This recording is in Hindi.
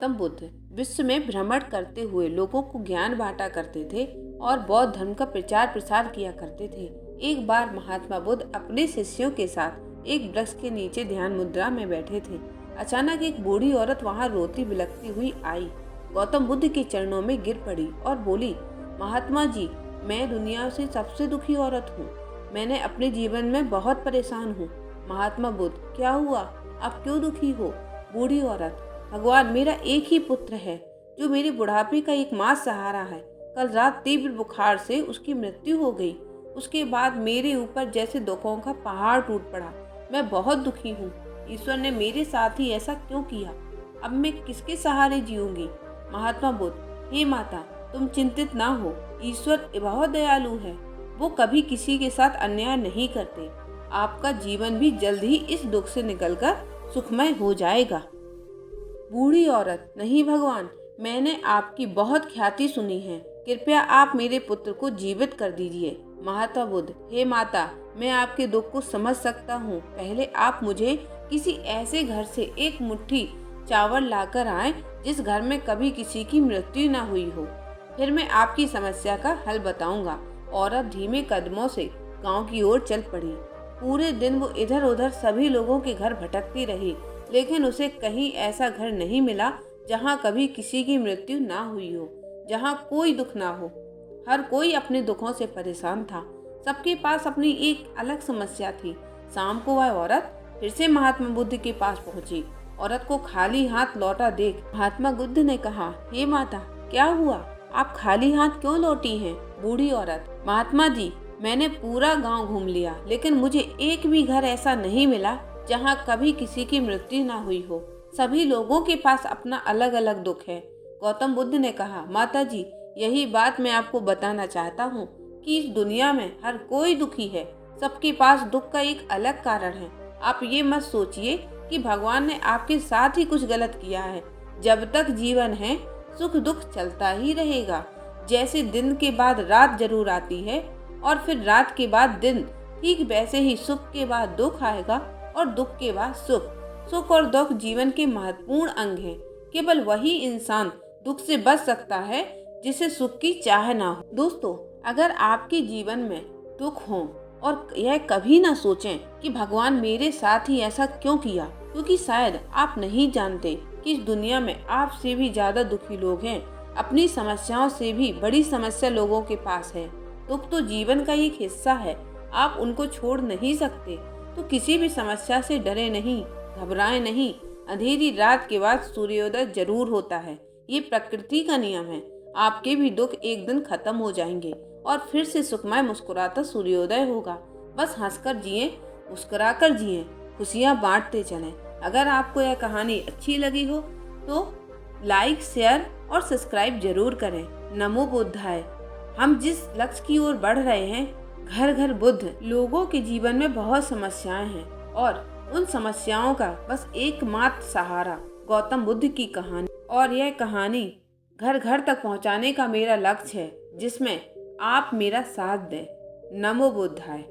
गौतम बुद्ध विश्व में भ्रमण करते हुए लोगों को ज्ञान बांटा करते थे और बौद्ध धर्म का प्रचार प्रसार किया करते थे। एक बार महात्मा बुद्ध अपने शिष्यों के साथ एक वृक्ष के नीचे ध्यान मुद्रा में बैठे थे। अचानक एक बूढ़ी औरत वहां रोती बिलखती हुई आई, गौतम बुद्ध के चरणों में गिर पड़ी और बोली, महात्मा जी, मैं दुनिया से सबसे दुखी औरत हूँ। मैंने अपने जीवन में बहुत परेशान हूँ। महात्मा बुद्ध, क्या हुआ? आप क्यों दुखी हो? बूढ़ी औरत, भगवान, मेरा एक ही पुत्र है जो मेरे बुढ़ापे का एकमात्र सहारा है। कल रात तीव्र बुखार से उसकी मृत्यु हो गई। उसके बाद मेरे ऊपर जैसे दुखों का पहाड़ टूट पड़ा। मैं बहुत दुखी हूँ। ईश्वर ने मेरे साथ ही ऐसा क्यों किया? अब मैं किसके सहारे जीऊंगी? महात्मा बुद्ध, हे माता, तुम चिंतित ना हो। ईश्वर बहुत दयालु है। वो कभी किसी के साथ अन्याय नहीं करते। आपका जीवन भी जल्द ही इस दुख से निकलकर सुखमय हो जाएगा। बूढ़ी औरत, नहीं भगवान, मैंने आपकी बहुत ख्याति सुनी है। कृपया आप मेरे पुत्र को जीवित कर दीजिए। महात्मा बुद्ध, हे माता, मैं आपके दुख को समझ सकता हूँ। पहले आप मुझे किसी ऐसे घर से एक मुट्ठी चावल लाकर आए जिस घर में कभी किसी की मृत्यु न हुई हो, फिर मैं आपकी समस्या का हल बताऊंगा। औरत धीमे कदमों से गांव की ओर चल पड़ी। पूरे दिन वो इधर उधर सभी लोगों के घर भटकती रही, लेकिन उसे कहीं ऐसा घर नहीं मिला जहाँ कभी किसी की मृत्यु ना हुई हो, जहाँ कोई दुख ना हो। हर कोई अपने दुखों से परेशान था। सबके पास अपनी एक अलग समस्या थी। शाम को वह औरत फिर से महात्मा बुद्ध के पास पहुंची। औरत को खाली हाथ लौटा देख महात्मा बुद्ध ने कहा, हे माता, क्या हुआ? आप खाली हाथ क्यों लौटी हैं? बूढ़ी औरत, महात्मा जी, मैंने पूरा गांव घूम लिया, लेकिन मुझे एक भी घर ऐसा नहीं मिला जहाँ कभी किसी की मृत्यु ना हुई हो। सभी लोगों के पास अपना अलग अलग दुख है। गौतम बुद्ध ने कहा, माता जी, यही बात मैं आपको बताना चाहता हूँ कि इस दुनिया में हर कोई दुखी है। सबके पास दुख का एक अलग कारण है। आप ये मत सोचिए कि भगवान ने आपके साथ ही कुछ गलत किया है। जब तक जीवन है, सुख दुख चलता ही रहेगा। जैसे दिन के बाद रात जरूर आती है और फिर रात के बाद दिन, ठीक वैसे ही सुख के बाद दुख आएगा और दुख के बाद सुख। सुख और दुख जीवन के महत्वपूर्ण अंग हैं। केवल वही इंसान दुख से बच सकता है जिसे सुख की चाह ना हो। दोस्तों, अगर आपके जीवन में दुख हो और यह कभी ना सोचें कि भगवान मेरे साथ ही ऐसा क्यों किया, क्योंकि शायद आप नहीं जानते कि इस दुनिया में आपसे भी ज्यादा दुखी लोग हैं। अपनी समस्याओं से भी बड़ी समस्या लोगों के पास है। दुख तो जीवन का एक हिस्सा है। आप उनको छोड़ नहीं सकते। तो किसी भी समस्या से डरे नहीं, घबराएं नहीं। अंधेरी रात के बाद सूर्योदय जरूर होता है। ये प्रकृति का नियम है। आपके भी दुख एक दिन खत्म हो जाएंगे और फिर से सुखमय मुस्कुराता सूर्योदय होगा। बस हंसकर जिए, मुस्कुराकर जिए, खुशियाँ बांटते चलें। अगर आपको यह कहानी अच्छी लगी हो तो लाइक, शेयर और सब्सक्राइब जरूर करें। नमो बुद्धाय। हम जिस लक्ष्य की ओर बढ़ रहे हैं, घर घर बुद्ध, लोगों के जीवन में बहुत समस्याएं हैं और उन समस्याओं का बस एकमात्र सहारा गौतम बुद्ध की कहानी। और यह कहानी घर घर तक पहुंचाने का मेरा लक्ष्य है, जिसमें आप मेरा साथ दें। नमो बुद्धाय।